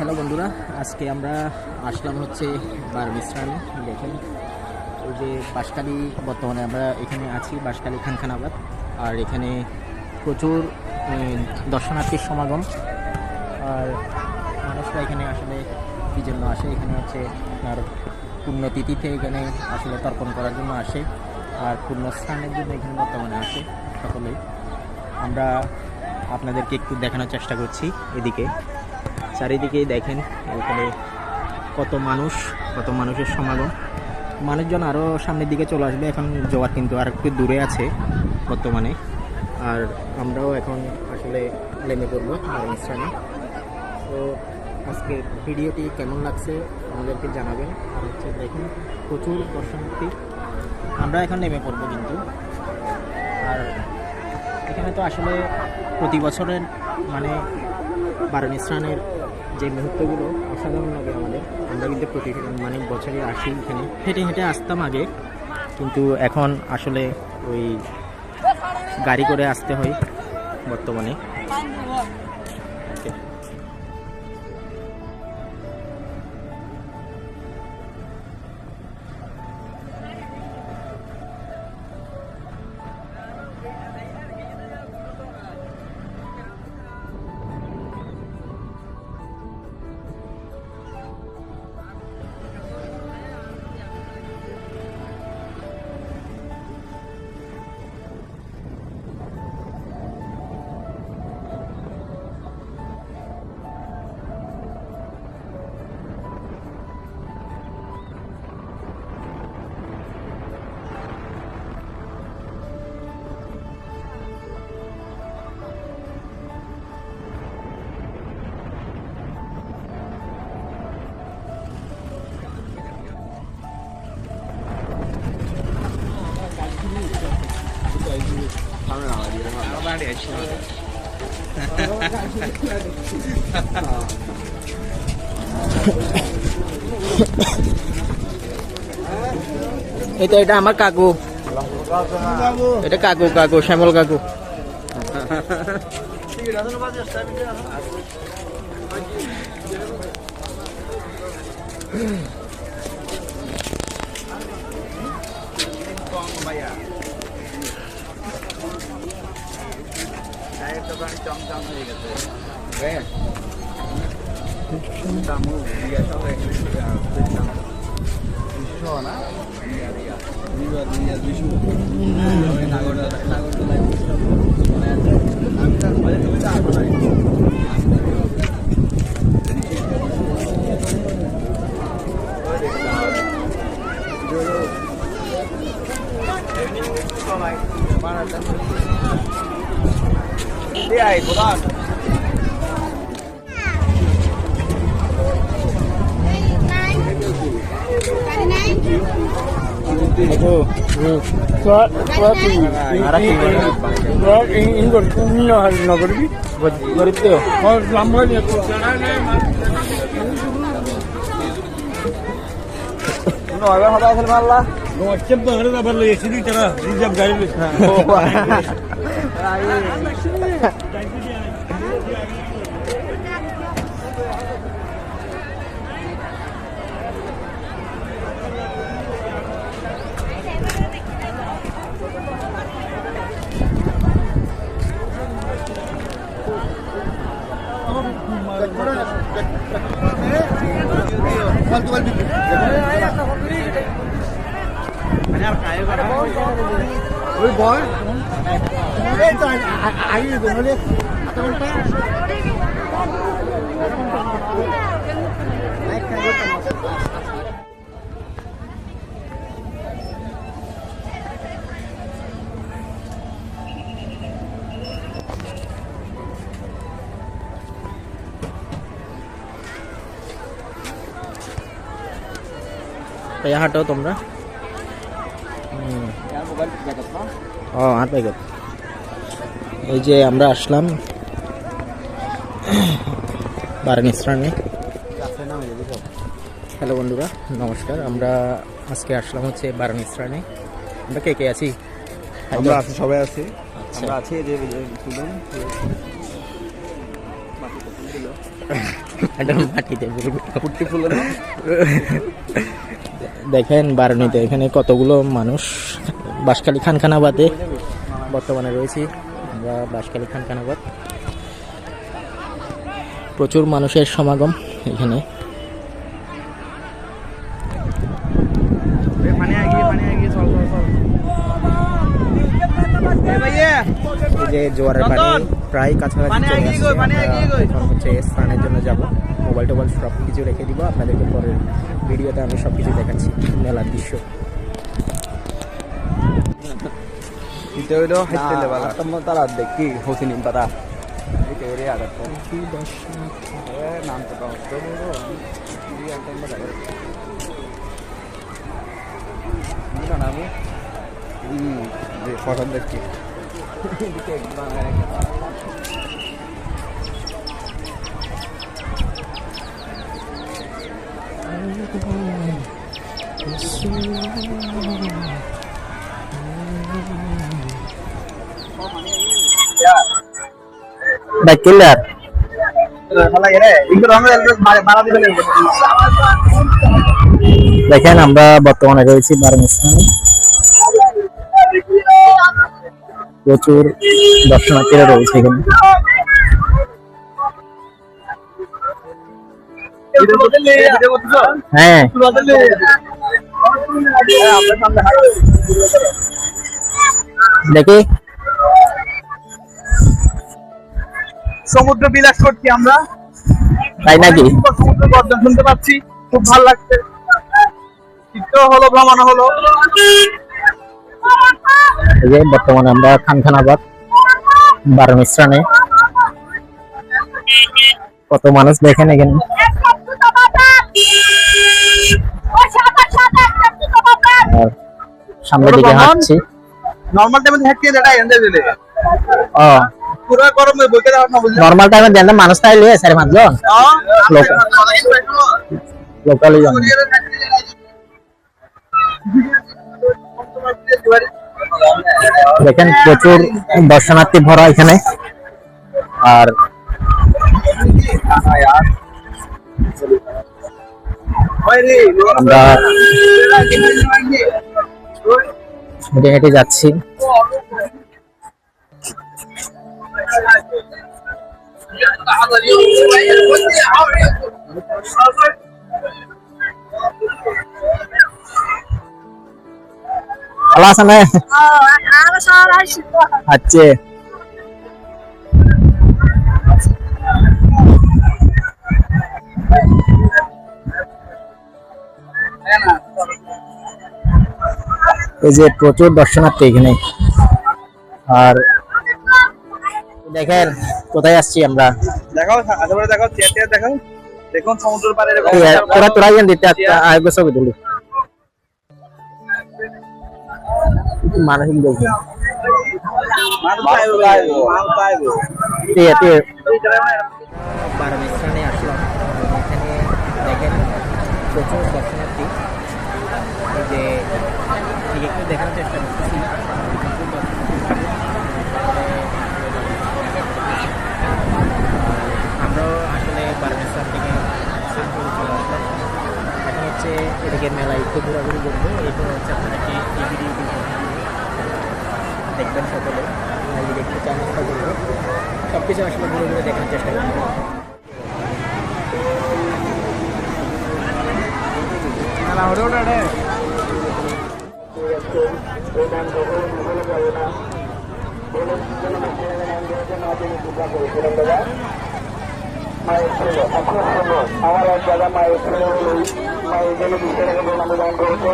Hello বন্ধুরা, আজকে আমরা আসলাম হচ্ছে বারবিস্তান। দেখেন ওই যে বাঁশখালী, বর্তমানে আমরা এখানে আছি বাঁশখালী খানখানাবাদ। আর এখানে প্রচুর দর্শনার্থীর সমাগম। আর মানুষরা এখানে আসলে কী জন্য আসে, এখানে হচ্ছে আর পুণ্যতিথিতে এখানে আসলে তর্পণ করার জন্য আসে, আর পুণ্যস্থানের জন্য এখানে বর্তমানে আসে সকলেই। আমরা আপনাদেরকে একটু দেখানোর চেষ্টা করছি। এদিকে চারিদিকেই দেখেন এখানে কত মানুষের সমাগম। মানুষজন আরও সামনের দিকে চলে আসবে, এখন জোয়ার কিন্তু আর একটু দূরে আছে বর্তমানে। আর আমরাও এখন আসলে নেমে পড়বো বারবিস্তানে। তো আজকে ভিডিওটি কেমন লাগছে আমাদেরকে জানাবেন। আর হচ্ছে দেখুন প্রচুর দর্শনার্থী, আমরা এখন নেমে পড়বো কিন্তু। আর এখানে তো আসলে প্রতি বছরের মানে বারবিস্তানের যে মুহূর্তগুলো অসাধারণ লাগে আমাদের। আমরা কিন্তু প্রতি মানে বছরে আসি, এখানে হেঁটে হেঁটে আসতাম আগে, কিন্তু এখন আসলে ওই গাড়ি করে আসতে হয় বর্তমানে। এটা আমার কাকু, এটা কাকু শ্যামল কাকু। চমচম হয়ে গেছে নগরী গরিব লম্বা মাল্লা গাড়ি ওই বল আগে বলে হাঁটো তোমরা। হাত প্যাকেট। এই যে আমরা আসলাম বারবিস্তানে। হ্যালো বন্ধুরা, নমস্কার। আমরা আজকে আসলাম হচ্ছে বারবিস্তানে। আমরা কে কে আছি? আমরা আছি, সবাই আছি। আমরা আছি যে এটা মাটিতে ফুটকি ফুল না? দেখেন বারণীতে এখানে কতগুলো মানুষ। বাঁশখালী খানখানাবাদে বর্তমানে রয়েছি আমরা। বাঁশখালী খানখানাবাদ, প্রচুর মানুষের সমাগম এখানে। এই যে জোয়ারের পানি প্রায় কাছাকাছি চলে আসছে। আমরা এখন হচ্ছে স্নানের জন্য যাব। মোবাইল টোবাইল সব কিছু রেখে দিব, আপনাদেরকে পরের ভিডিওতে আমি সব কিছু দেখাচ্ছি মেলার দৃশ্য। এটা হইলো হাইতে লেভেল আটম তারা দেখি হোসিনিম পাতা এটা এর আগত নাম তো পাও তো এই আটম পাতা না নামে যে ফটো দেখি দিকে বাংলা কিলার দেখেন আমরা বর্তমানে রয়েছি বারাণসী। প্রচুর দর্শনার্থীরা রয়েছে এখানে। হ্যাঁ দেখি সমুদ্র বিলাস করছি আমরা, তাই নাকি? সমুদ্র গর্জন শুনতে পাচ্ছি, খুব ভালো লাগছে। চিত্র হলো, ভ্রমণ হলো। এই যে বর্তমানে আমরা খানখানাবাদ বারাণসী, কত মানুষ দেখেন এখানে। আর সামনের দিকে হাঁটছি। নরমাল টাইমে হেঁটে দেখাই এন্ডে দিলে ও পুরো গরমে বইকে দেওয়া না বুঝলি। নরমাল টাইমে দেন মানুষ তাইলে 4-5 জন লোকালি জন। দেখেন প্রচুর দর্শনার্থী ভরা এখানে। আর আমরা হেঁটে হেঁটে যাচ্ছি। ভালো আছেন? আচ্ছা এই যে প্রচুর দর্শনার্থী এখানে। আর দেখেন কোথায় আসছি আমরা। দেখাও আশেপাশে দেখাও, চেয়ার দেখাও। দেখুন সমুদ্রের পাড়ে তোরা দিতে আগে ছবি তুলি মানসিক দেখুন। বারাণসী আসলাম, এখানে দেখেন প্রচুর দর্শনার্থী। এই যে একটু দেখানোর চেষ্টা করতেছি। আমরাও আসলে বারাণসী থেকে স্নান করে চলে আসলাম। এখন হচ্ছে এদিকে মেলায় একটু ঘোরাঘুরি করবো। এরপর হচ্ছে আপনাদেরকে দেখবেন সকলে একটু চেষ্টা করবো। সব কিছু আসলে ঘুরে ঘুরে দেখার চেষ্টা করবো। আমার এক জায়গা মায়ের মায়ের জন্য 20 টাকা করে নামে দান করেছে।